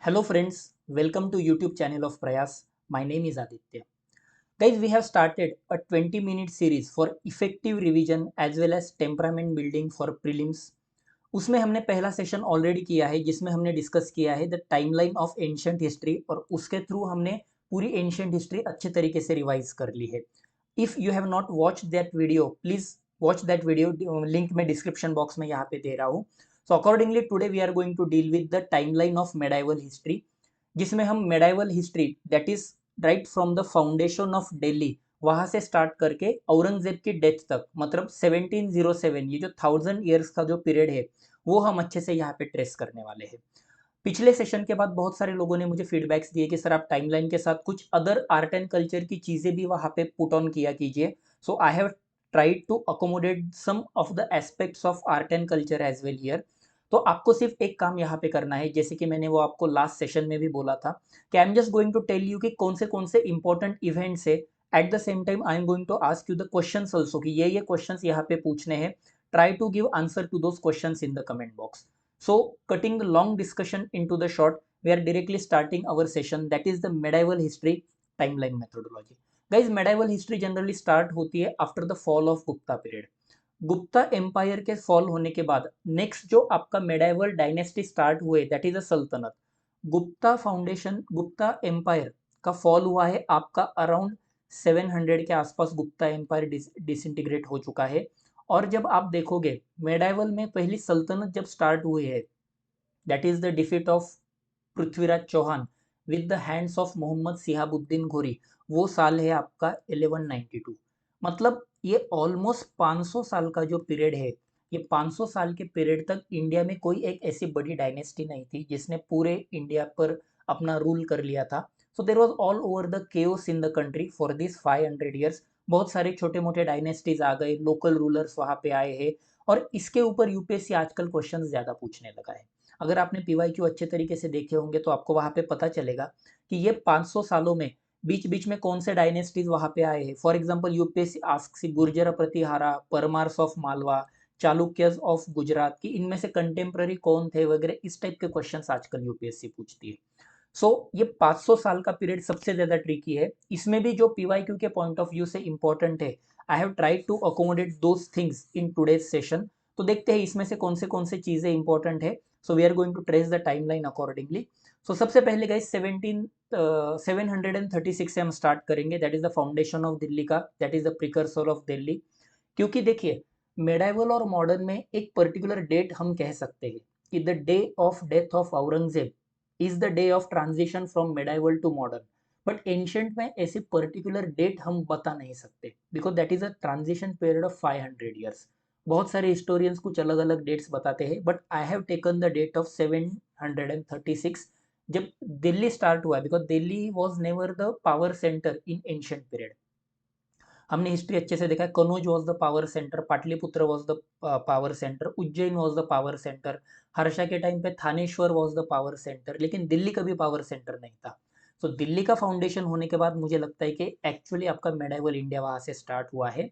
Hello friends, welcome to YouTube channel of Prayas. My name is Aditya. Guys, we have started a 20-minute series for effective revision as well as temperament building for prelims. उसमें हमने पहला session already किया है जिसमें हमने discuss किया है the timeline of ancient history और उसके थ्रू हमने पूरी एंशियंट हिस्ट्री अच्छे तरीके से रिवाइज कर ली है. If you have not watch that video please watch that video, link मैं डिस्क्रिप्शन बॉक्स में यहाँ पे दे रहा हूँ. So accordingly today we are going to deal with the timeline of medieval history, जिसमें हम medieval history that is right from the foundation of Delhi वहां से स्टार्ट करके औरंगजेब की डेथ तक, मतलब 1707, ये जो 1000 ईयर्स का जो पीरियड है वो हम अच्छे से यहाँ पे ट्रेस करने वाले हैं. पिछले सेशन के बाद बहुत सारे लोगों ने मुझे फीडबैक्स दिए कि सर आप टाइमलाइन के साथ कुछ अदर आर्ट एंड कल्चर की चीज़ें भी वहाँ पे पुट ऑन किया कीजिए. So I have tried to accommodate some of the aspects of art and culture as well here. तो आपको सिर्फ एक काम यहाँ पे करना है, जैसे कि मैंने वो आपको लास्ट सेशन में भी बोला था कि I am just going to tell you कि कौन से इंपॉर्टेंट इवेंट्स है. At the same time I am going to ask you the questions also कि ये क्वेश्चंस यहाँ पे पूछने हैं. Try to give answer to those questions in the comment box. So, cutting the long discussion into the short, we are directly starting our session, that is the medieval history timeline methodology. Guys, medieval history generally start होती है after the fall of Gupta period. Gupta empire के fall होने के बाद next जो आपका medieval dynasty start हुए that is a सल्तनत. गुप्ता फाउंडेशन, गुप्ता एम्पायर का फॉल हुआ है आपका अराउंड 700 के आसपास. गुप्ता एम्पायर डिसइंटीग्रेट हो चुका है. और जब आप देखोगे मेडाइवल में पहली सल्तनत जब स्टार्ट हुई है that is the defeat of Prithviraj Chauhan with the hands of Mohammad Shihabuddin Ghori, वो साल है आपका 1192. मतलब ये ऑलमोस्ट 500 साल का जो पीरियड है, ये 500 साल के पीरियड तक इंडिया में कोई एक ऐसी बड़ी डायनेस्टी नहीं थी जिसने पूरे इंडिया पर अपना रूल कर लिया था. So there was all over the chaos in the country for this 500 years. बहुत सारे छोटे मोटे डायनेस्टीज आ गए, लोकल रूलर्स वहाँ पे आए हैं और इसके ऊपर यूपीएससी आजकल क्वेश्चन ज़्यादा पूछने लगा है. अगर आपने पीवाईक्यू अच्छे तरीके से देखे होंगे तो आपको वहाँ पे पता चलेगा कि ये 500 सालों में बीच बीच में कौन से डायनेस्टीज वहाँ पे आए हैं. For example UPSC asks Gurjara Pratihara, Paramars of Malwa, Chalukyas of Gujarat की इनमें से कंटेम्प्ररी कौन थे वगैरह, इस टाइप के क्वेश्चंस आजकल यूपीएससी पूछती है. सो ये 500 साल का पीरियड सबसे ज्यादा ट्रिकी है. इसमें भी जो पीवाईक्यू के पॉइंट ऑफ व्यू से इंपॉर्टेंट है, I have tried to accommodate those things in today's session. तो देखते हैं इसमें से कौन से चीजें इंपॉर्टेंट है. So we are going to trace the timeline accordingly. So सबसे पहले गाइस 736 से हम स्टार्ट करेंगे. That is the foundation of Delhi का, that is the precursor of Delhi. क्योंकि देखिए मेडाइवल और मॉडर्न में एक पर्टिकुलर डेट हम कह सकते हैं कि the day of death of Aurangzeb is the day of transition from medieval to modern. But ancient में ऐसी पर्टिकुलर डेट हम बता नहीं सकते because that is a transition period of 500 years. बहुत सारे हिस्टोरियंस कुछ अलग अलग डेट्स बताते हैं but I have taken the date of 736 जब दिल्ली स्टार्ट हुआ, because Delhi was never the power centre in ancient period. हमने हिस्ट्री अच्छे से देखा है. Kannauj was the power centre, Pataliputra was the power centre, Ujjain was the power centre, Harsha के टाइम पे Thaneshwar was the power centre, लेकिन दिल्ली कभी पावर सेंटर नहीं था. तो दिल्ली का फाउंडेशन होने के बाद मुझे लगता है कि एक्चुअली आपका मेडाइवल इंडिया वहां से स्टार्ट हुआ है.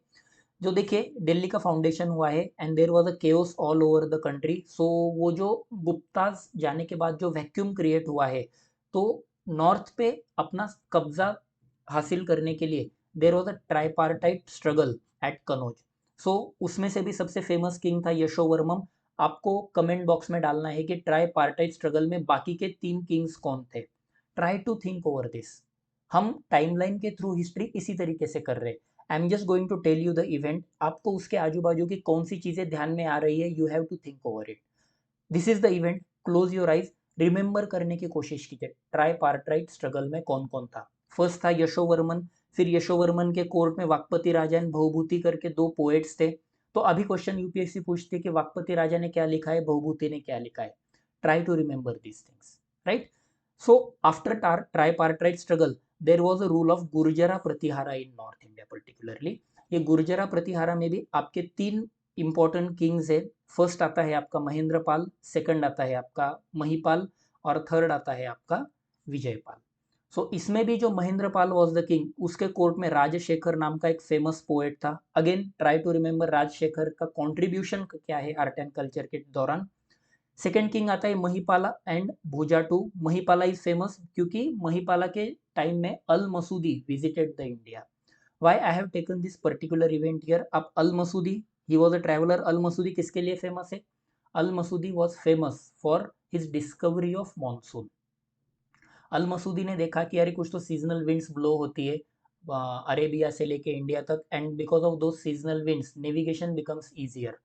जो देखिए दिल्ली का फाउंडेशन हुआ है and there was a chaos all over the country. So वो जो गुप्ताज जाने के बाद जो वैक्यूम क्रिएट हुआ है, तो नॉर्थ पे अपना कब्जा हासिल करने के लिए there was a tripartite struggle at Kannauj. So उसमें से भी सबसे फेमस किंग था यशोवर्मन. आपको कमेंट बॉक्स में डालना है कि ट्राईपार्टाइट स्ट्रगल में बाकी के 3 किंग्स कौन थे. Try to think over this. हम टाइमलाइन के थ्रू हिस्ट्री इसी तरीके से कर रहे हैं. I am just going to tell you the event. आपको उसके आजू बाजू की कौन सी चीजें ध्यान में आ रही है, you have to think over it. This is the event. Close your eyes, remember करने की कोशिश कीजिए ट्राईपार्टाइट स्ट्रगल में कौन कौन था. फर्स्ट था यशोवर्मन. फिर यशोवर्मन के कोर्ट में वाकपति राजा एंड भवभूति करके 2 पोएट्स थे. तो अभी क्वेश्चन यूपीएससी पूछती है कि वाकपति राजा ने क्या लिखा है, भवभूति ने क्या लिखा है. Try to remember these things, right. So after tripartite struggle there was a rule of Gurjara Pratihara in north India particularly. ये गुर्जरा प्रतिहारा में भी आपके 3 इंपॉर्टेंट किंग्स है. फर्स्ट आता है आपका महेंद्रपाल, सेकंड आता है आपका महिपाल और थर्ड आता है आपका विजयपाल. सो इसमें भी जो महेंद्रपाल वॉज द किंग, उसके कोर्ट में राजशेखर नाम का एक फेमस पोएट था. Again try to remember Rajshekhar का कॉन्ट्रीब्यूशन क्या है आर्ट एंड कल्चर के दौरान. सेकेंड किंग आता है Mahipala and Bhoja two. Mahipala is famous क्योंकि महिपाला के टाइम में Al Masudi visited the India. Why I have taken this particular event here. अब Al Masoodi, he was a traveller. अल मसूदी किसके लिए फेमस है? Al Masudi was famous for his discovery of monsoon. Al Masudi ने देखा कि अरे कुछ तो सीजनल विंड्स ब्लो होती है अरेबिया से लेके इंडिया तक, एंड बिकॉज ऑफ दो seasonal winds navigation becomes easier.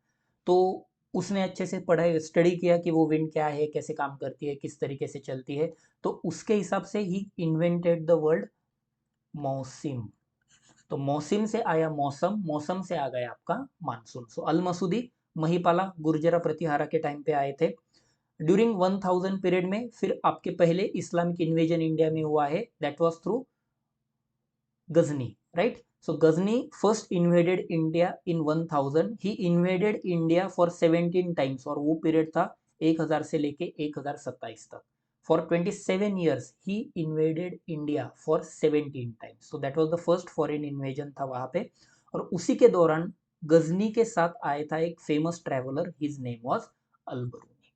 तो उसने अच्छे से पढ़ाई स्टडी किया कि वो विंड क्या है, कैसे काम करती है, किस तरीके से चलती है। तो उसके हिसाब से ही इन्वेंटेड द वर्ड मौसिम। तो मौसिम से आया मौसम, मौसम से आ गया आपका मानसून। सो अल मसूदी महिपाला गुर्जरा प्रतिहारा के टाइम पे आए थे। ड्यूरिंग 1000 पीरियड में फिर आपके पहले इस्लामिक इन्वेजन इंडिया में हुआ है, that was through Ghazni, right. So Ghazni first invaded India in 1000। He invaded India for 17 times, और वो पीरियड था 1000 से लेके 1027 तक। For 27 years he invaded India for 17 times. So that was the first foreign invasion था वहां पे। और उसी के दौरान गजनी के साथ आया था एक famous traveller, his name was Alberuni.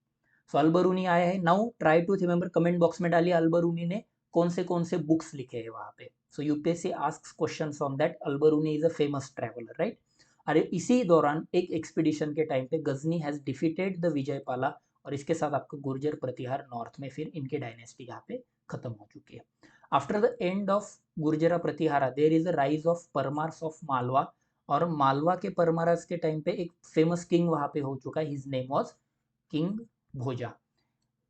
So Alberuni आया है। Now try to remember, comment box में डालिए अलबरूनी ने कौन से बुक्स लिखे हैं वहां पे। So UPSC asks questions on that. Alberuni is a famous traveller, right. अरे इसी दौरान एक एक्सपीडिशन के टाइम पे Ghazni has defeated the Vijayapala, और इसके साथ आपका गुर्जर प्रतिहार नॉर्थ में फिर इनके डायनेस्टी यहाँ पे खत्म हो चुकी है। After the end of Gurjara Pratihara there is a rise of Paramaras of Malwa, और मालवा के परमारस के टाइम पे एक फेमस किंग वहां पे हो चुका है, his name was king Bhoja.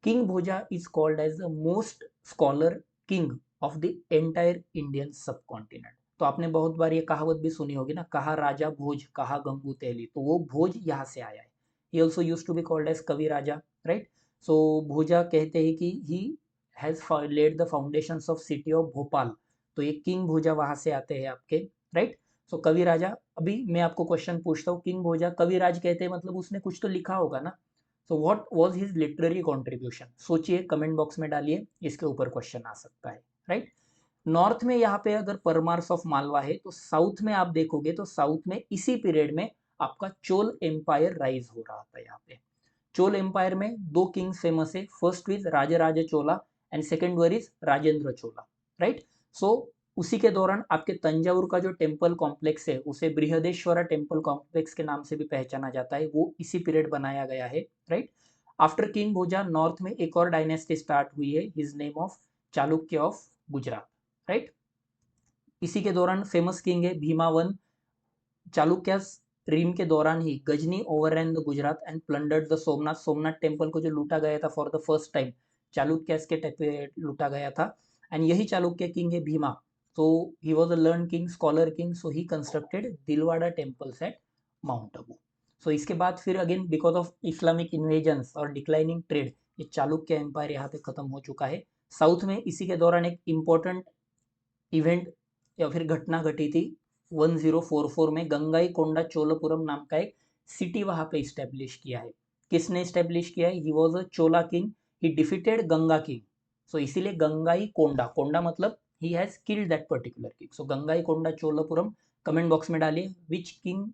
King Bhoja is called as the most scholar king of the entire Indian subcontinent. तो आपने बहुत बार ये कहावत भी सुनी होगी ना, कहा राजा भोज कहा गंगू तेली, तो वो भोज यहाँ से आया है। He also used to be called as Kavi Raja, right. So Bhoja कहते हैं कि he has laid the foundation of city of Bhopal. तो ये किंग भोजा वहां से आते हैं आपके, राइट। सो कवि राजा, अभी मैं आपको क्वेश्चन पूछता हूँ, किंग भोजा कवि राज कहते हैं मतलब उसने कुछ तो लिखा होगा ना। So what was his literary contribution, सोचिए, कमेंट बॉक्स में डालिए, इसके ऊपर क्वेश्चन आ सकता है, राइट। नॉर्थ में यहाँ पे अगर परमार्स ऑफ मालवा है, तो साउथ में आप देखोगे तो साउथ में इसी पीरियड में आपका चोल एम्पायर राइज हो रहा था यहाँ पे। चोल एम्पायर में दो किंग्स फेमस है, first is Rajaraja Chola and second one is Rajendra Chola, right. So उसी के दौरान आपके तंजावुर का जो टेम्पल कॉम्प्लेक्स है उसे बृहदेश्वरा टेम्पल कॉम्प्लेक्स के नाम से भी पहचाना जाता है, वो इसी पीरियड बनाया गया है, राइट। आफ्टर किंग भोजा नॉर्थ में एक और डायनेस्टी स्टार्ट हुई है, his name of Chalukya of Gujarat, right. इसी के दौरान फेमस किंग है भीमावन। चालुक्यास रीम के दौरान ही Ghazni overran the Gujarat and plundered the Somnath. Somnath temple को जो लूटा गया था for the first time, Chalukyas के टाइप पे लूटा गया था। एंड यही चालुक्य किंग है भीमा। तो he was a learn king, scholar king, so he constructed Dilwara temples at Mount Abu. So इसके बाद फिर again because of Islamic invasions और डिक्लाइनिंग ट्रेड, ये चालुक्य एम्पायर यहाँ पे खत्म हो चुका है। साउथ में इसी के दौरान एक इम्पोर्टेंट इवेंट या फिर घटना घटी थी 1044 में, गंगाई कोंडा चोलपुरम नाम का एक सिटी वहां पे इस्टेब्लिश किया है। किसने इस्टेब्लिश किया है? He was a Chola king, he defeated Ganga king. So इसीलिए गंगाई कोंडा, कोंडा मतलब he has killed that particular king. So Gangai Konda Cholapuram, comment box में डालिए which king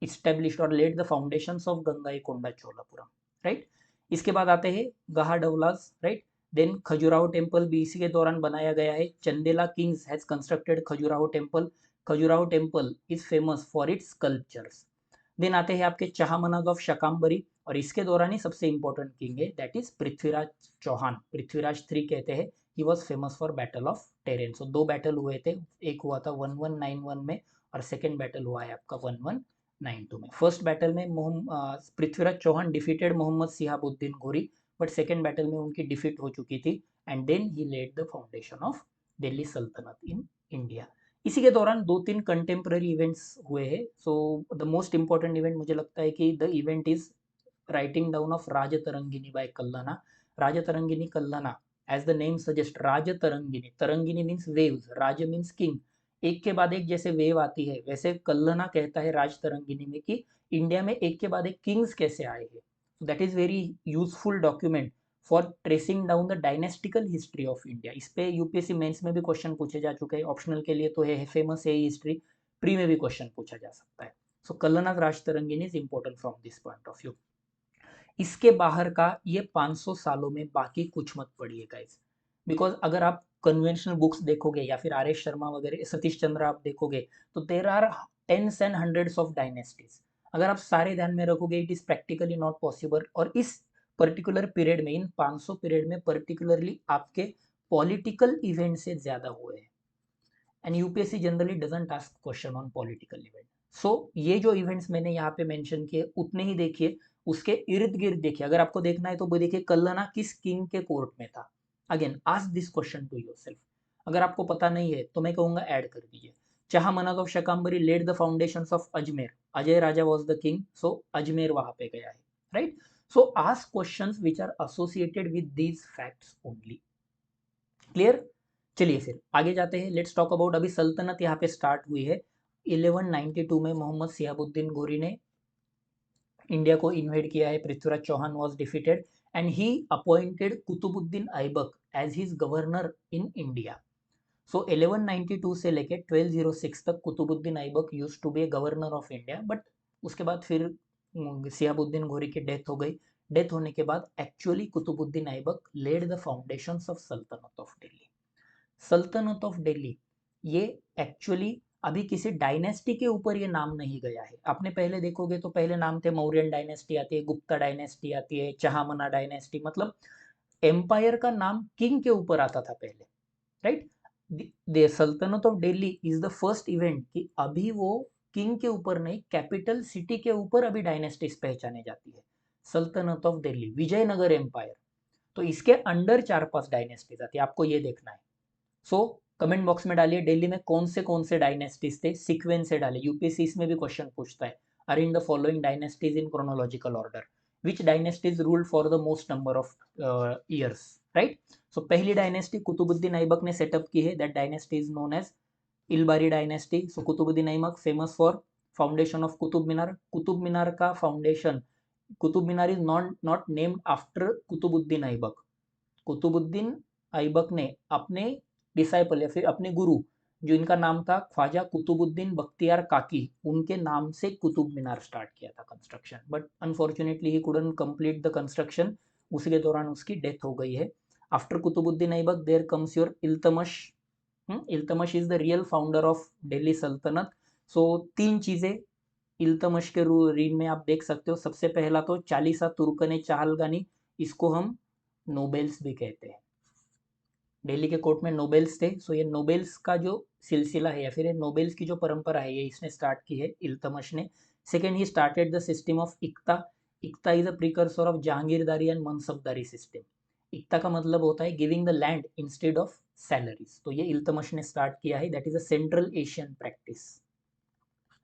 established or laid the foundations of Gangaikonda Cholapuram, right. इसके बाद आते हैं Gahadavalas, right. Then Khajuraho temple भी इसी के दौरान बनाया गया है। Chandela kings has constructed Khajuraho temple. Khajuraho temple is famous for its sculptures. Then आते हैं आपके चाहमनाग ऑफ शकाम्बरी, और इसके दौरान ही सबसे इंपॉर्टेंट किंग है, दैट इज पृथ्वीराज चौहान, पृथ्वीराज 3 कहते हैं। He was famous for battle of Tarain. So दो बैटल हुए थे, एक हुआ था 1191 में, और सेकेंड बैटल हुआ है आपका 1192 में। फर्स्ट बैटल में Prithviraj Chauhan defeated Mohammad Shihabuddin Ghori, but second battle में उनकी डिफीट हो चुकी थी, and then he laid the foundation of Delhi sultanate in India. इसी के दौरान दो तीन कंटेम्प्रेरी इवेंट्स हुए हैं। So the most important event मुझे लगता है कि the event is writing down of Rajatarangini by Kalhana. Rajatarangini Kalhana, as the name suggest, Rajatarangini, tarangini means waves, Raj means king, एक के बाद एक जैसे वेव आती है, वैसे कल्लना कहता है राजतरंगिनी में कि इंडिया में एक के बाद एक किंग्स कैसे आए हैं। That is very useful document for tracing down the dynastical history of India. इस पे यूपीएससी मेंस में भी क्वेश्चन पूछे जा चुके हैं, ऑप्शनल के लिए तो है फेमस है हिस्ट्री, प्री में भी क्वेश्चन पूछा जा सकता है। So Kalhana Rajatarangini is important from this point of view. इसके बाहर का ये 500 सालों में बाकी कुछ मत पढ़िए गाइस, बिकॉज अगर आप कन्वेंशनल बुक्स देखोगे या फिर आर एस शर्मा वगैरह सतीश चंद्र आप देखोगे तो there are tens and hundreds of dynasties. अगर आप सारे ध्यान में रखोगे it is practically not possible. और इस पर्टिकुलर पीरियड में, इन 500 पीरियड में पर्टिकुलरली आपके पॉलिटिकल इवेंट से ज्यादा हुए हैं। And UPSC generally doesn't ask question on political event. So ये जो इवेंट्स मैंने यहाँ पे मेंशन किए उतने ही देखिए, उसके इर्द गिर्द देखिए। अगर आपको देखना है तो वो देखिए कल्लना किस किंग के कोर्ट में था। Again ask this question to yourself. अगर आपको पता नहीं है तो मैं कहूंगा ऐड कर दीजिए। Chahamanas of Shakambhari laid the foundations of Ajmer, Ajay Raja was the king, so Ajmer वहां पे गया है, right. So ask questions which are associated with these facts only. Clear. चलिए फिर आगे जाते हैं, लेट्स टॉक अबाउट। अभी सल्तनत यहाँ पे स्टार्ट हुई है 1192 में, मोहम्मद सियाबुद्दीन गोरी ने इंडिया को इन्वेड किया है, Prithviraj Chauhan was defeated and he appointed Qutubuddin Aibak as his governor in India. So 1192 से लेके 1206 तक Qutubuddin Aibak use to be governor of India, but उसके बाद फिर सियाबुद्दीन घोरी की डेथ हो गई। डेथ होने के बाद actually Qutbuddin Aibak laid the foundations of sultanate of Delhi. Sultanate of Delhi ये एक्चुअली अभी किसी डायनेस्टी के ऊपर ये नाम नहीं गया है। आपने पहले देखोगे तो पहले नाम थे मौर्यन डायनेस्टी आती है, गुप्ता डायनेस्टी आती है, चहामना डायनेस्टी, मतलब एम्पायर का नाम किंग के ऊपर आता था पहले, राइट। द सल्तनत of Delhi is the first event कि अभी वो किंग के ऊपर नहीं, कैपिटल सिटी के ऊपर अभी डायनेस्टीज पहचाने जाती है। सल्तनत ऑफ दिल्ली, विजयनगर एम्पायर, तो इसके अंडर 4-5 डायनेस्टीज आती है, आपको ये देखना है। सो कमेंट बॉक्स में डालिए दिल्ली में कौन से डायनेस्टीज थे, सीक्वेंस से डालिए, यूपीएससी इसमें भी क्वेश्चन पूछता है। Are in the following dynasties in chronological order, which dynasties ruled for the most number of years, right. So पहली डायनेस्टी कुतुबुद्दीन ऐबक ने सेटअप की है, that dynasty is known as Ilbari dynasty. So Qutubuddin Aibak famous for foundation of Qutub Minar. Qutub Minar का foundation, Qutub Minar is not named after Qutubuddin Aibak. Qutubuddin Aibak ने अपने disciple या फिर अपने गुरु, जो इनका नाम था ख्वाजा कुतुबुद्दीन बख्तियार काकी, उनके नाम से कुतुब मीनार स्टार्ट किया था construction, but unfortunately he couldn't complete the construction, उसी के दौरान उसकी डेथ हो गई है। After Qutubuddin Aibak there comes your Iltutmish. Iltutmish is the real founder of Delhi sultanate. So 3 चीजें इल्तमश के रीन में आप देख सकते हो। सबसे पहला तो चालीसा तुर्कने चाहलगानी, इसको हम नोबेल्स भी कहते हैं। दिल्ली के कोर्ट में नोबेल्स थे, सो ये नोबेल्स का जो सिलसिला है या फिर ये नोबेल्स की जो परंपरा है ये इसने स्टार्ट की है इल्तमश ने। Second, he started the system of iqta. Iqta is a precursor of jagirdari and mansabdari system. Iqta का मतलब होता है giving the land instead of salaries, तो ये इल्तमश ने स्टार्ट किया है, that is a central Asian practice,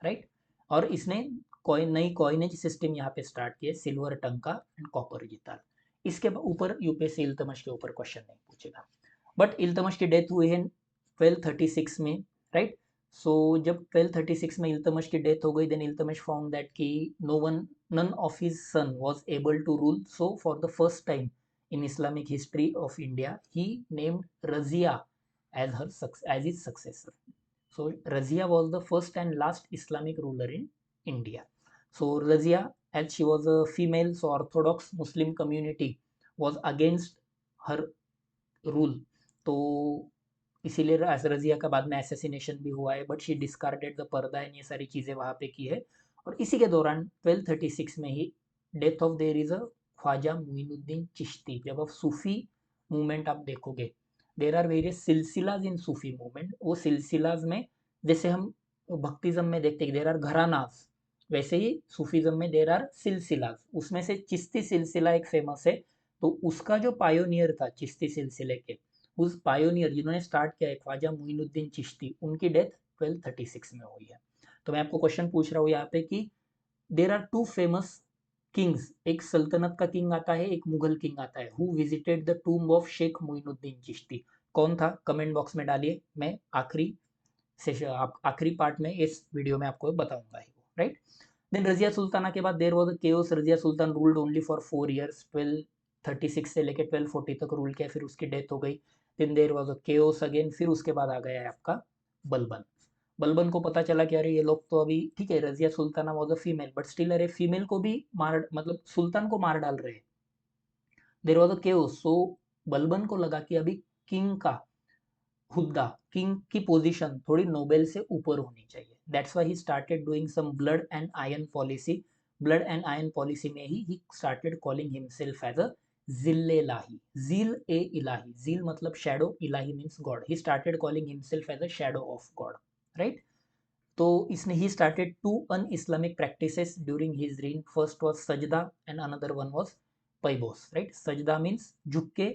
right. और इसने नई कॉइनेज सिस्टम यहाँ पे स्टार्ट किया, सिल्वर टंका एंड कॉपर जिताल। इसके ऊपर यूपीएससी इल्तमश के ऊपर क्वेश्चन नहीं पूछेगा। बट इल्तमश की डेथ हुई है 1236 में, राइट। सो जब 1236 में इल्तमश की डेथ हो गई, देन इल्तमश फाउंड दैट कि none of his son was able to rule, so for the first time in Islamic history of India he named Razia as his successor. So Razia was the first and last Islamic ruler in India. So Razia, as she was a female, so Orthodox Muslim community was against her rule. तो इसीलिए रजिया का बाद में assassination भी हुआ है, but she discarded the पर्दा and ये सारी चीज़ें वहाँ पे की है। और इसी के दौरान 1236 में ही death of there is a Khwaja Muinuddin Chishti. जब आप सूफी मूवमेंट आप देखोगे, there are various silsilas in Sufi movement. वो सिलसिलाज में जैसे हम भक्तिज्म में देखते हैं देर आर घरानाज, वैसे ही सूफीज्म में देर आर सिलसिलाज। उसमें से चिश्ती सिलसिला एक फेमस है, तो उसका जो पायोनियर था चिश्ती सिलसिले के, उस पायोनियर जिन्होंने स्टार्ट किया है ख्वाजा मुइनुद्दीन चिश्ती, उनकी डेथ 1236 में हुई है। तो मैं आपको क्वेश्चन पूछ रहा हूँ यहाँ पे कि देर आर 2 फेमस किंग्स, एक सल्तनत का किंग आता है, एक मुगल किंग आता है, who visited the tomb of Sheikh Muinuddin Chishti. कौन था कमेंट बॉक्स में डालिए, मैं आखिरी सेशन आखिरी पार्ट में इस वीडियो में आपको बताऊंगा ही, राइट। देन रजिया सुल्ताना के बाद देर was a chaos. Razia Sultan ruled only for 4 years, 1236 से लेकर 1240 तक रूल किया, फिर उसकी डेथ हो गई। Then there was a chaos again, फिर उसके बाद आ गया है आपका बलबन। बलबन को पता चला कि अरे ये लोग तो अभी ठीक है, Razia Sultana was a female but still अरे फीमेल को भी मार, मतलब सुल्तान को मार डाल रहे हैं। There was a chaos, so Balban को लगा कि अभी किंग का हुद्दा, किंग की पोजीशन थोड़ी नोबेल से ऊपर होनी चाहिए। That's why he started doing some blood and iron policy. Blood and iron policy में he started calling himself as a zil ilahi, zil e ilahi, zil मतलब shadow, ilahi means God. He started calling himself as a shadow of God, right. तो इसने ही started to unislamic practices during his reign. First was sajda and another one was paibos, right. Sajda means झुक के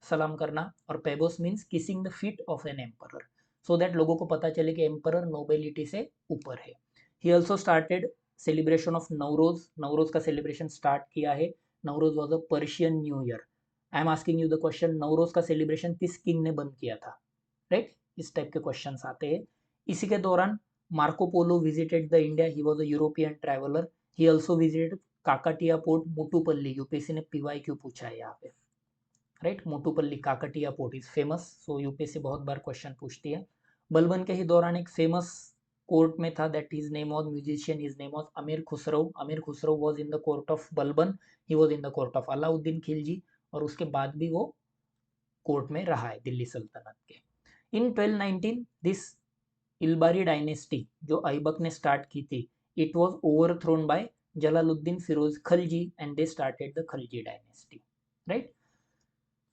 सलाम करना और paibos means kissing the feet of an emperor, so that लोगों को पता चले कि एम्परर नोबेलिटी से ऊपर है। He also started celebration of Navroz, Navroz का सेलिब्रेशन स्टार्ट किया है। Navroz was a Persian new year. I am asking you the question, Navroz का सेलिब्रेशन किस किंग ने बंद किया था, राइट। इस टाइप के क्वेश्चन आते हैं। इसी के दौरान Marco Polo visited the India, he was a European traveller. He also visited Kakatiya port, Motupalli, UPSC ने पीवाई क्यू पूछा है यहाँ पे, right. Motupalli Kakatiya port is famous, so UPSC बहुत बार क्वेश्चन पूछती है। बलबन के ही दौरान एक फेमस कोर्ट में था, that his name was musician, his name was अमीर खुसरो। अमीर Khusro was in the court of Balban, he was in the court of Alauddin Khilji, और उसके बाद भी वो कोर्ट में रहा है दिल्ली सल्तनत के। इन 1219 दिस इलबारी डायनेस्टी जो ऐबक ने स्टार्ट की थी, it was overthrown by Jalaluddin Firoz Khalji and they started the Khalji dynasty, right.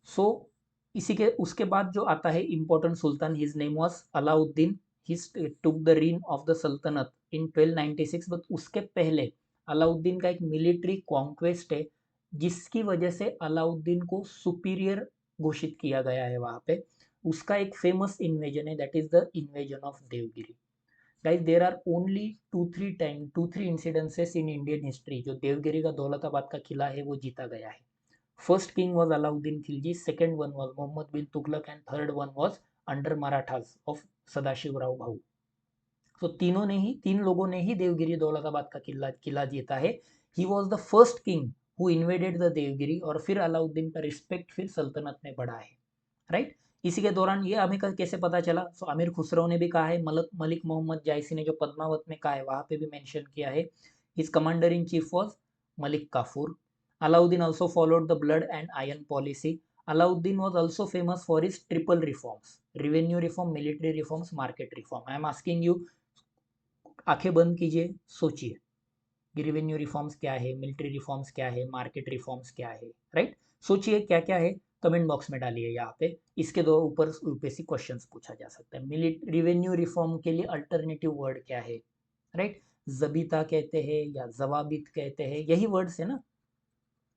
So इसी के उसके बाद जो आता है important sultan, his name was Alauddin. He took the reign of the sultanate in 1296, but उसके पहले अलाउद्दीन का एक मिलिट्री कॉन्क्वेस्ट है जिसकी वजह से अलाउद्दीन को सुपीरियर घोषित किया गया है वहां पे। उसका एक फेमस इन्वेजन है, that is the invasion of Devagiri. Guys there are only two three incidences in Indian history जो देवगिरी का दौलताबाद का किला है वो जीता गया है। First king was Alauddin Khilji, second one was Muhammad bin Tughlaq, and third one was under Marathas of Sadashiv Rao Bhau. So तीन लोगों ने ही देवगिरी दौलताबाद का किला जीता है। He was the first king who invaded the Devagiri, और फिर अलाउद्दीन का रिस्पेक्ट फिर सल्तनत में बढ़ा है, राइट। इसी के दौरान ये हमें कैसे पता चला, सो अमीर खुसरो ने भी कहा है, मलिक मोहम्मद जायसी ने जो पद्मावत में कहा है वहां पे भी मेंशन किया है। His commander in chief was Malik Kafur. Alauddin also followed the blood and iron policy. Alauddin was also famous for his triple reforms: revenue reform, military reforms, market reform. I am asking you, आंखें बंद कीजिए, सोचिए कि revenue reforms क्या है, military reforms क्या है, market reforms क्या है, राइट। सोचिए क्या क्या है, कमेंट बॉक्स में डालिए यहाँ पे। इसके दो ऊपर यूपीएससी क्वेश्चंस पूछा जा सकता है। रेवेन्यू रिफॉर्म के लिए अल्टरनेटिव वर्ड क्या है, राइट। जबीता कहते हैं या जवाबित कहते हैं, यही वर्ड्स है ना।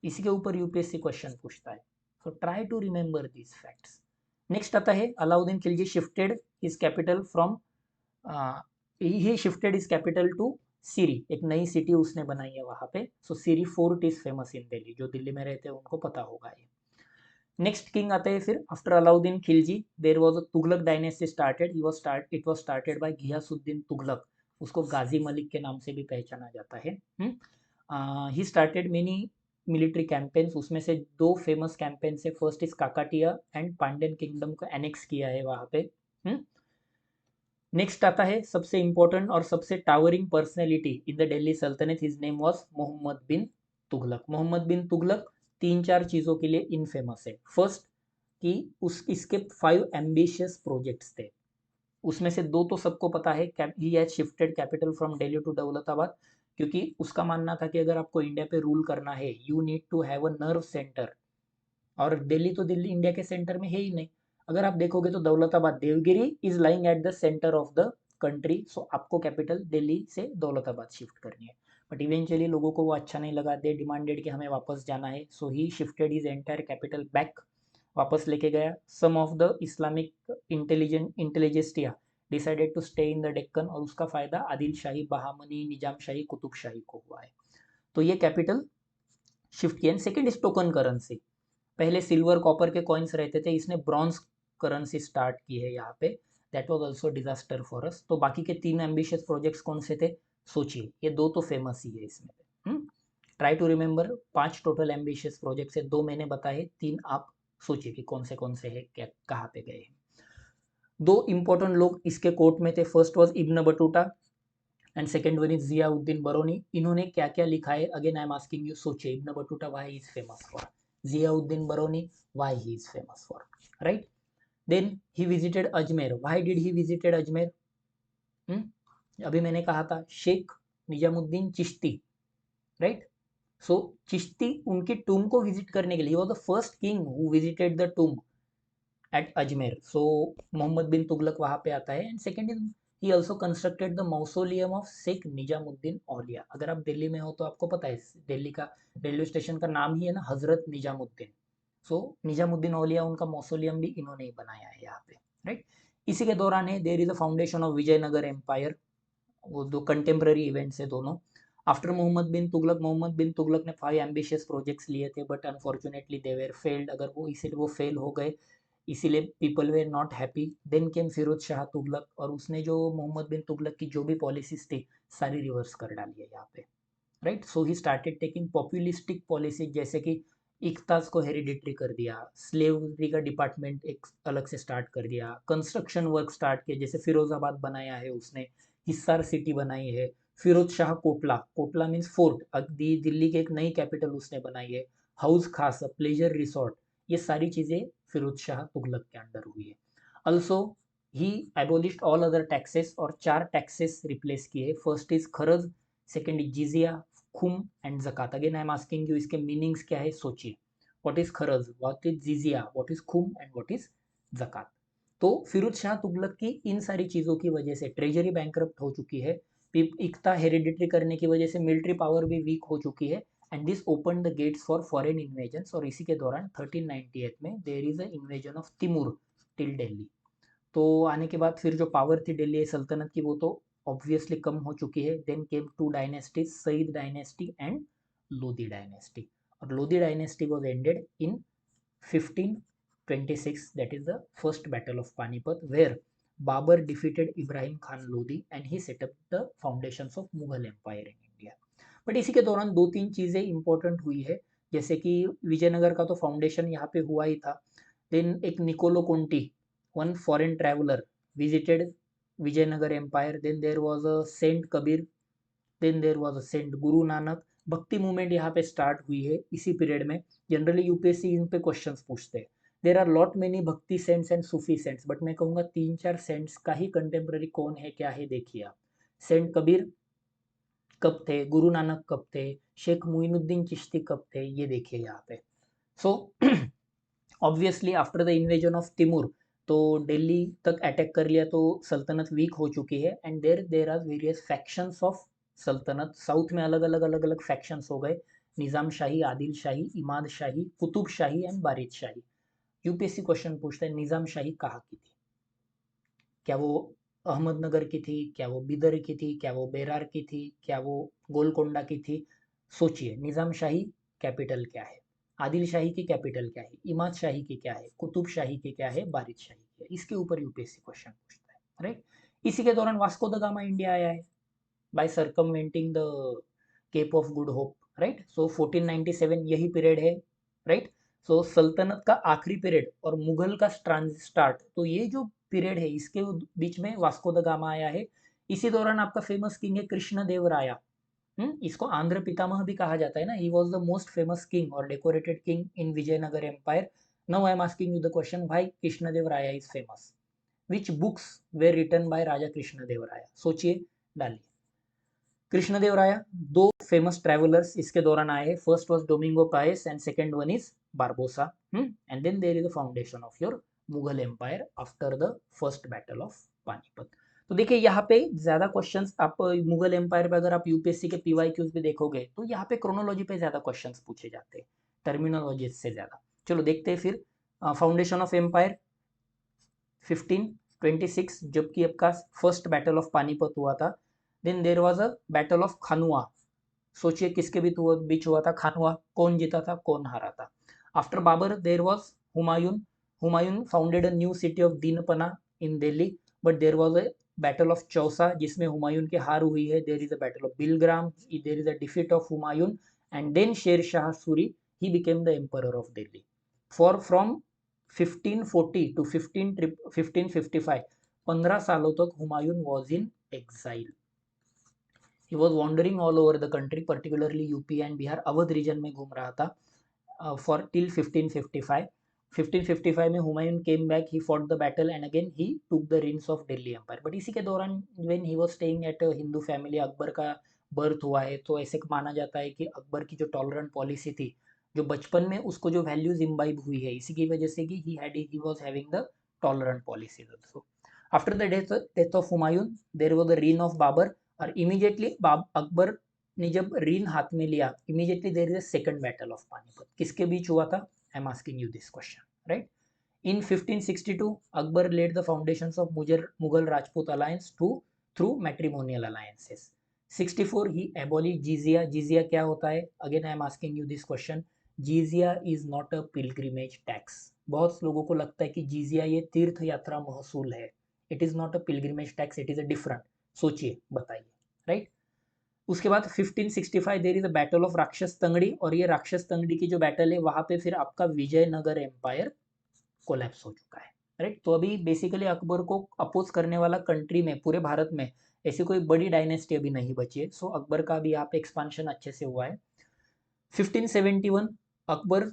इसी के ऊपर यूपीएससी क्वेश्चन पूछता है, so try to remember these facts. Next आता है Alauddin Khilji shifted his capital from, he shifted his capital to Siri, एक नई सिटी उसने बनाई है वहां पे। So Siri fort is famous in Delhi, जो दिल्ली में रहते हैं उनको पता होगा ये। नेक्स्ट किंग आते हैं फिर after Alauddin Khilji, there was a Tughlaq dynasty started, it was started by Ghiyasuddin Tughlaq, उसको गाजी मलिक के नाम से भी पहचाना जाता है। He started many military campaigns, उसमें से दो फेमस कैंपेन्स है, first is Kakatiya and Pandyan kingdom को एनेक्स किया है वहां पे। नेक्स्ट आता है सबसे इंपॉर्टेंट और सबसे towering personality in the Delhi सल्तनत, his name was Mohammad bin Tughlaq. Mohammad bin Tughlaq तीन चार चीजों के लिए इनफेमस है। फर्स्ट कि इसके 5 एम्बिशियस प्रोजेक्ट्स थे, उसमें से दो तो सबको पता है, he has shifted capital from Delhi to Daulatabad, क्योंकि उसका मानना था कि अगर आपको इंडिया पे रूल करना है you need to have a nerve centre, और दिल्ली तो दिल्ली इंडिया के सेंटर में है ही नहीं। अगर आप देखोगे तो Daulatabad, Devagiri is lying at the centre of the country, so आपको कैपिटल दिल्ली से दौलताबाद शिफ्ट करनी है। बट इवेंचुअली लोगों को वो अच्छा नहीं लगा, दे डिमांडेड कि हमें वापस जाना है, so he shifted his entire capital back, वापस लेके गया। Some of the Islamic intelligentsia decided to stay in the Deccan, और उसका फायदा आदिल शाही, बहामनी, निजाम शाही, कुतुब शाही को हुआ है। तो ये कैपिटल शिफ्ट किया। सेकेंड इज टोकन करेंसी, पहले सिल्वर कॉपर के कॉइन्स रहते थे, इसने ब्रॉन्ज करेंसी स्टार्ट की है यहाँ पे, that was also disaster for us. तो बाकी के 3 एम्बिशियस प्रोजेक्ट्स कौन से थे, सोचिए, ये दो तो फेमस ही है इसमें। Try to remember, 5 total ambitious projects है, 2 मैंने बताए, 3 आप सोचिए कि कौन से है, क्या कहाँ पे गए हैं। दो इंपॉर्टेंट लोग इसके कोर्ट में थे, first was Ibn Battuta and second one is Ziauddin Barani. इन्होंने क्या क्या लिखा है, again I am asking you, सोचिए। Ibn Battuta why is famous for, Ziauddin Barani why he is famous for, right. Then he visited Ajmer, why did he visited Ajmer? अभी मैंने कहा था शेख निजामुद्दीन चिश्ती, राइट। सो चिश्ती उनकी टूम को विजिट करने के लिए, वो the first king who visited the tomb at Ajmer. So Mohammad bin Tughlaq वहां पे आता है। And second is he also constructed the mausoleum of Sheikh Nizamuddin Auliya. अगर आप दिल्ली में हो तो आपको पता है दिल्ली का रेलवे स्टेशन का नाम ही है ना हजरत निजामुद्दीन। सो निजामुद्दीन औलिया उनका मौसोलियम भी इन्होंने ही बनाया है यहाँ पे, राइट। इसी के दौरान है there is a foundation of Vijayanagar empire. वो दो कंटेम्प्ररी इवेंट्स है दोनों। आफ्टर मोहम्मद बिन तुगलक ने 5 एम्बिशियस प्रोजेक्ट्स लिए थे, but unfortunately they were failed. अगर वो इसीलिए वो फेल हो गए, इसीलिए people were not happy. Then came Firoz Shah Tughlaq, और उसने जो मोहम्मद बिन तुगलक की जो भी पॉलिसीज थी सारी रिवर्स कर डाली है यहाँ पे, right. So he started taking populistic policies, जैसे कि इख्तास को हेरिडिटरी कर दिया, स्लेवरी का डिपार्टमेंट एक अलग से स्टार्ट कर दिया, कंस्ट्रक्शन वर्क स्टार्ट किया, जैसे फिरोजाबाद बनाया है उसने, हिसार सिटी बनाई है, फिरोज शाह कोटला, कोटला मीन्स फोर्ट, दिल्ली की एक नई कैपिटल उसने बनाई है, हाउस खास प्लेजर रिसोर्ट, ये सारी चीज़ें फिरोज शाह तुगलक के अंडर हुई है। Also he abolished all other taxes, और 4 टैक्सेस रिप्लेस किए। First is kharaj, second is jizya, khums and zakat. Again I am asking you, इसके मीनिंग्स क्या है, सोचिए। What is kharaj, what is jizya, what is khums and what is zakat. तो फिरोज शाह तुगलक की इन सारी चीज़ों की वजह से ट्रेजरी बैंकरप्ट हो चुकी है, इक्ता हेरिडिटरी करने की वजह से मिलिट्री पावर भी वीक हो चुकी है, and this open the gates for foreign invasions. और इसी के दौरान 1398 में there is a invasion of Timur till Delhi. तो आने के बाद फिर जो पावर थी दिल्ली सल्तनत की वो तो ऑब्वियसली कम हो चुकी है। Then came 2 dynasties, Sayyid dynasty and Lodhi dynasty. और Lodhi dynasty was ended in 1526, that is the first battle of Panipat, where Babur defeated Ibrahim Khan Lodi and he set up the foundations of Mughal Empire in India. But इसी के दौरान 2-3 चीज़ें important हुई है, जैसे कि विजयनगर का तो फाउंडेशन यहाँ पे हुआ ही था। देन एक Niccolo Conti, one foreign traveller, visited Vijayanagar empire. Then there was a saint Kabir, then there was a saint Guru Nanak. भक्ति मूवमेंट यहाँ पे स्टार्ट हुई है इसी पीरियड में। जनरली यूपीएससी इन पे क्वेश्चंस पूछते हैं। There are lot many bhakti saints and Sufi saints, but मैं कहूँगा 3-4 सेंट्स का ही कंटेम्प्रेरी कौन है क्या है देखिए आप। सेंट कबीर कब थे, गुरु नानक कब थे, शेख मुइनुद्दीन चिश्ती कब थे, ये देखिए यहाँ पे। So obviously after the invasion of Timur, तो दिल्ली तक अटैक कर लिया तो सल्तनत वीक हो चुकी है। And there are various factions of sultanate. South में अलग अलग अलग अलग फैक्शंस हो गए, Nizam Shahi, Adil Shahi, Imad Shahi, Qutb Shahi and Barid Shahi. UPSC question पूछता है निज़ाम शाही कहाँ की थी, क्या वो अहमदनगर की थी, क्या वो बिदर की थी, क्या वो बेरार की थी, क्या वो गोलकोंडा की थी। सोचिए निज़ाम शाही कैपिटल क्या है, आदिल शाही की कैपिटल क्या है, इमाद शाही की क्या है, कुतुब शाही की क्या है, बारिद शाही की है। इसके ऊपर यूपीएससी क्वेश्चन पूछता है, राइट। इसी के दौरान वास्को द गामा इंडिया आया है by circumventing the Cape of Good Hope, right. So 1497 यही पीरियड है, राइट। सो सल्तनत का आखिरी पीरियड और मुगल का स्टार्ट, तो ये जो पीरियड है इसके बीच में वास्को द गामा आया है। इसी दौरान आपका फेमस किंग है कृष्ण देव राया। इसको आंध्र पितामह भी कहा जाता है ना। He was the most famous king और decorated king in Vijayanagara empire. Now I am asking you the question, why Krishna Deva Raya is famous, which books were written by Raja Krishna Deva Raya, सोचिए, डालिए। कृष्णदेव राया, दो फेमस ट्रैवलर्स इसके दौरान आए हैं। First was Domingo Paes and second one is Barbosa. And then there is the foundation of your Mughal empire after the first battle of Panipat. तो देखिए यहाँ पे ज्यादा क्वेश्चंस आप मुगल एम्पायर पे अगर आप यूपीएससी के पीवाईक्यूज भी देखोगे तो यहाँ पे क्रोनोलॉजी पे ज्यादा क्वेश्चंस पूछे जाते हैं, टर्मिनोलॉजी से ज्यादा। चलो देखते हैं फिर। फाउंडेशन ऑफ एम्पायर 1526, जबकि आपका फर्स्ट बैटल ऑफ पानीपत हुआ था। Then there was a battle of Khanwa, सोचिए किसके बीच हुआ था, खानुआ, कौन जीता था कौन हारा था। After Babur there was Humayun, Humayun founded a new city of Dinpanah in Delhi, but there was a battle of Chausa जिसमें हुमायून की हार हुई है। There is a battle of Bilgram, there is a defeat of Humayun and then Sher Shah Suri, he became the emperor of Delhi. For from 1540 to 1555, 15 सालों तक Humayun was in exile. He was wandering all over the country, particularly UP and Bihar, Awadh region में घूम रहा था for till 1555. 1555 में Humayun came back, he fought the battle and again he took the reins of Delhi empire. But इसी के दौरान when he was staying at Hindu family, Akbar का birth हुआ है, तो ऐसे माना जाता है कि अकबर की जो टॉलरेंट पॉलिसी थी, जो बचपन में उसको जो वैल्यूज इम्बाइब हुई है, इसी की वजह से कि he was having the tolerant policy also. After the death of Humayun there was the reign of Babur, और इमीडिएटली अकबर ने जब रीन हाथ में लिया, immediately there is a second battle of Panipat. किसके बीच हुआ था? I am asking you this question, right? In 1562, Akbar laid the foundations of Mughal Rajput alliance through matrimonial alliances. 64, he abolished jizya. Jizya क्या होता है? Again, I am asking you this question. Jizya is not a pilgrimage tax. बहुत लोगों को लगता है कि jizya ये तीर्थ यात्रा महसूल है. It is not a pilgrimage tax. It is a different. सोचिए, बताइए, right? उसके बाद 1565 देर इज अ बैटल ऑफ राक्षस तंगड़ी, और ये राक्षस तंगड़ी की जो बैटल है, वहां पे फिर आपका विजयनगर एम्पायर कोलैप्स हो चुका है, राइट? तो अभी बेसिकली अकबर को अपोज करने वाला कंट्री में, पूरे भारत में ऐसी कोई बड़ी डायनेस्टी अभी नहीं बची है. सो अकबर का भी यहाँ पे एक्सपांशन अच्छे से हुआ है. 1571 Akbar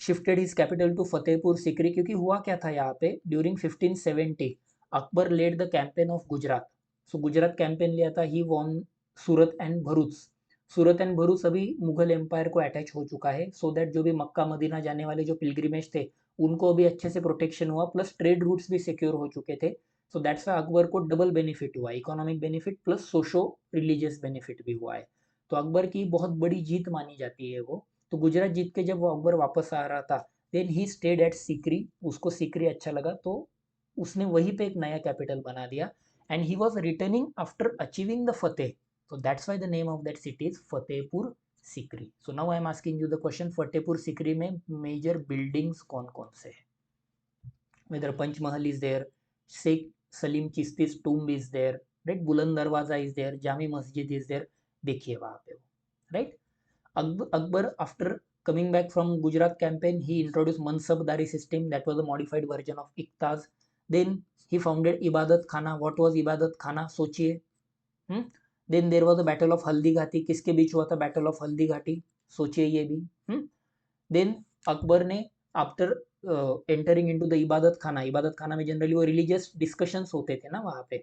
shifted his capital to Fatehpur Sikri, क्योंकि हुआ क्या था यहाँ पे during 1570 Akbar led the campaign of Gujarat. So Gujarat campaign लिया था, he won Surat and Bharuch. Surat and Bharuch अभी मुगल एम्पायर को अटैच हो चुका है, सो दैट जो भी मक्का मदीना जाने वाले जो पिलग्रिमेज थे, उनको भी अच्छे से प्रोटेक्शन हुआ, प्लस ट्रेड रूट्स भी सिक्योर हो चुके थे. सो दैट्स वाई अकबर को डबल बेनिफिट हुआ, economic benefit plus socio religious benefit भी हुआ है. तो अकबर की बहुत बड़ी जीत मानी जाती है वो. तो गुजरात जीत के जब वो अकबर वापस आ रहा था, then he stayed at Sikri. उसको सीकरी अच्छा लगा, तो उसने वहीं पे एक नया कैपिटल बना दिया, and he was returning after achieving the Fateh. So that's why the name of that city is Fatehpur Sikri. So now I am asking you the question, Fatehpur Sikri में major buildings कौन कौन से हैं? Whether Panch Mahal is there, Sheikh Salim Chisti's tomb is there, right? Buland Darwaza is there, Jami Masjid is there. देखिए वहाँ पे वो, right? Akbar after coming back from Gujarat campaign, he introduced Mansabdari system, that was a modified version of Iqtaz. Then he founded Ibadat Khana. What was Ibadat Khana? सोचिए. Then there was the battle of Haldi Ghati. किसके बीच हुआ था battle of Haldi घाटी? सोचिए ये भी. Then Akbar ने आफ्टर एंटरिंग इनटू द इबादत खाना में जनरली वो रिलीजियस डिस्कशंस होते थे ना वहाँ पे,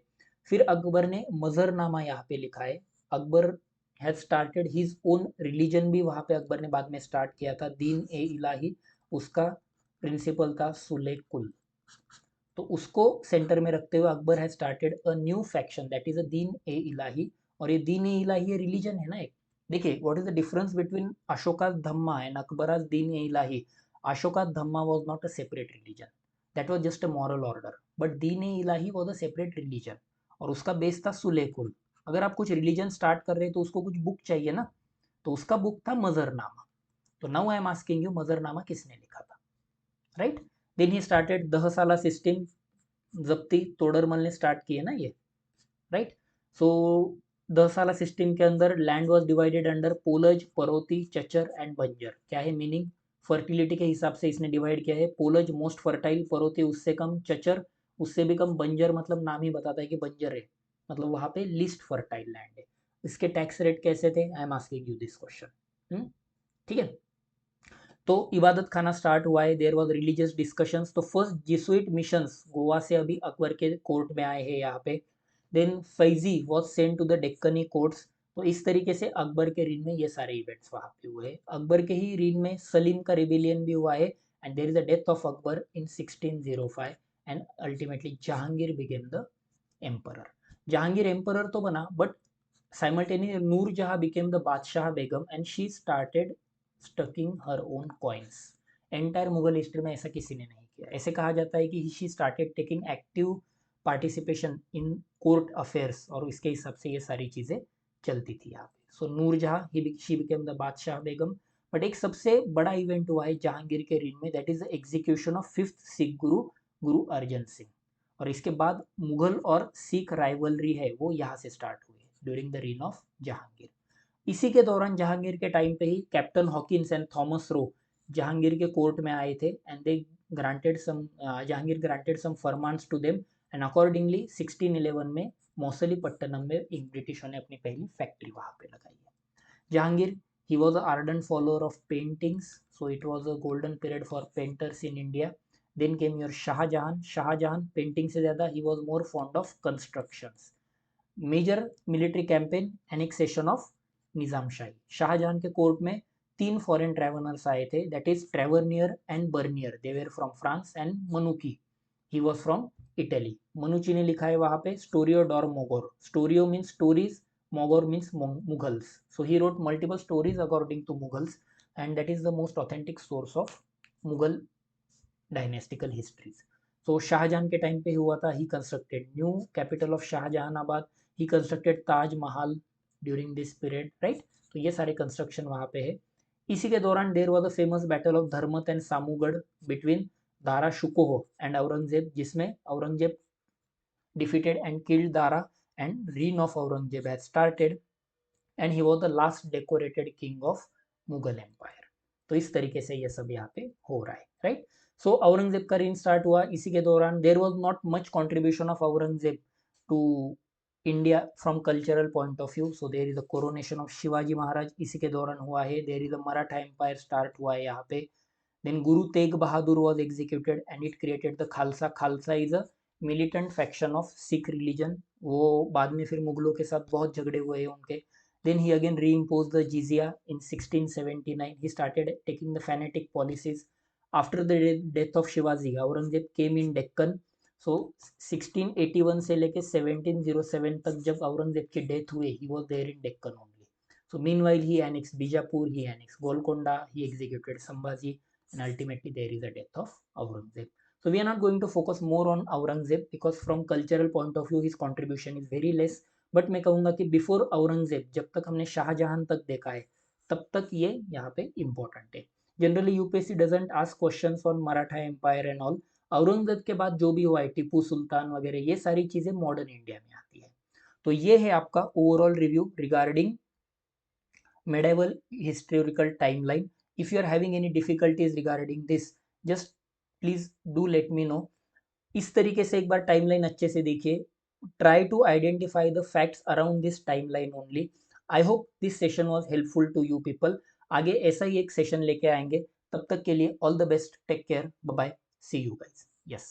फिर अकबर ने मजरनामा यहाँ पे लिखा है. Akbar has started his own religion भी वहाँ पे अकबर ने बाद में स्टार्ट किया था, दीन ए इलाही. उसका प्रिंसिपल था सुले कुल. तो उसको सेंटर में रखते हुए Akbar has started a new faction, that is a Din e इलाही. और ये दीन ए इलाही ये रिलीजन है ना एक. देखिए what is the difference between Ashoka dhamma and Akbar's Din e Ilahi. Ashoka dhamma was not a separate religion, that was just a moral order, but Din e Ilahi was a separate religion, और उसका base था सुलेकुल. अगर आप कुछ रिलीजन स्टार्ट कर रहे हैं तो उसको कुछ बुक चाहिए ना, तो उसका बुक था मजरनामा. तो now I am asking you, Majarnama किसने लिखा था, right? Then he started Dahsala system. Zabti Todarmal ने स्टार्ट किए ना ये, राइट? सो 10 साला सिस्टम के अंदर land was divided under Polaj, Paroti, Chachar and Banjar. क्या है मीनिंग? फर्टिलिटी के हिसाब से इसने डिवाइड किया है. पोलज मोस्ट फर्टाइल, परोती उससे कम, चचर उससे भी कम, बंजर मतलब नाम ही बताता है कि बंजर है, मतलब वहां पे लिस्ट फर्टाइल लैंड है. इसके टैक्स रेट कैसे थे? आई am asking you this question. ठीक है. तो इबादत खाना स्टार्ट हुआ है, देयर वाज रिलीजियस डिस्कशंस. तो फर्स्ट जिसुइट मिशंस गोवा से अभी अकबर के कोर्ट में आए हैं यहाँ पे. Then Faizi was sent to the Deccani courts. तो इस तरीके से अकबर के रीन में ये सारे इवेंट्स वहाँ पे हुए हैं. अकबर के ही रीन में सलीम का रिबिलियन भी हुआ है, and there is the death of Akbar in 1605, and ultimately Jahangir became the emperor. Jahangir emperor तो बना, but simultaneously Nur Jahan became the Badshah Begum, and she started stucking her own coins. Entire Mughal history में ऐसा किसी ने नहीं किया. ऐसे कहा जाता है कि she started taking active participation in court affairs, और इसके हिसाब से ये सारी चीज़ें चलती थी यहाँ पे. सो नूर जहाँ शी बिकेम द बादशाह बेगम. बट एक सबसे बड़ा इवेंट हुआ है जहांगीर के रीन में, that is the execution of 5th Sikh गुरु, गुरु अर्जन सिंह. और इसके बाद मुगल और सिख राइवलरी है वो यहाँ से स्टार्ट हुई during the reign of Jahangir. इसी के दौरान जहांगीर के टाइम पे ही captain Hawkins and Thomas Roe Jahangir के कोर्ट में आए थे, and they Jahangir granted some farmans to them and accordingly 1611 में मौसलीपट्टनम में एक ब्रिटिशों ने अपनी पहली फैक्ट्री वहां पे लगाई है. Jahangir, he was an ardent follower of paintings, so it was a golden period for painters in India. Then came your Shahjahan. Shahjahan painting से ज़्यादा he was more fond of constructions. Major military campaign, annexation of Nizam Shahi. Shahjahan के court में 3 foreign travellers आए थे, that is Tavernier and Bernier. They were from France and Manucci, he was from Italy. Manucci ने लिखा है वहां पे Storia do Mogor. Storia means stories, Mogor means Mughals. So he wrote multiple stories according to Mughals and that is the most authentic source of Mughal dynastical histories. सो शाहजहां के time पे हुआ था, he constructed new capital of Shahjahanabad, he constructed Taj Mahal during this period, right. तो ये सारे construction वहाँ पे है. इसी के दौरान there was a famous battle of Dharmat and Samugarh between Dara Shikoh and Aurangzeb, जिसमें Aurangzeb defeated and killed Dara and reign of Aurangzeb had started and he was the last decorated king of Mughal Empire. तो इस तरीके से ये सब यहाँ पे हो रहा है, राइट. सो औरंगजेब का रेन स्टार्ट हुआ. इसी के दौरान there was not much contribution of Aurangzeb to India from cultural point of view. So there is the coronation of Shivaji Maharaj, इसी के दौरान हुआ है. There is the Maratha empire start हुआ है यहाँ पे. Then Guru Tegh Bahadur was executed and it created the Khalsa. Khalsa is a militant faction of Sikh religion. वो बाद में फिर मुगलों के साथ बहुत झगड़े हुए हैं उनके. Then he again reimposed the jizya in 1679. He started taking the fanatic policies. After the death of Shivaji, Aurangzeb came in Deccan. So 1681 से लेके 1707 तक जब औरंगजेब की डेथ हुई, he was there in Deccan only. So meanwhile he annexed Bijapur, he annexed Golconda, he executed Sambhaji, and ultimately there is a death of Aurangzeb. So we are not going to focus more on Aurangzeb because from cultural point of view his contribution is very less. But मैं कहूँगा कि before Aurangzeb, जब तक हमने शाहजहां तक देखा है, तब तक ये यहाँ पे इम्पोर्टेंट है. Generally UPSC doesn't ask questions on Maratha empire and all. Aurangzeb के बाद जो भी हुआ है, टीपू सुल्तान वगैरह, ये सारी चीजें मॉडर्न इंडिया में आती है. तो ये है आपका overall review regarding medieval historical timeline. If you are having any difficulties regarding this, just please do let me know. इस तरीके से एक बार टाइमलाइन अच्छे से देखिए. Try to identify the facts around this timeline only. I hope this session was helpful to you people. आगे ऐसा ही एक सेशन लेके आएंगे. तब तक के लिए all the best. Take care. Bye bye. See you guys. Yes.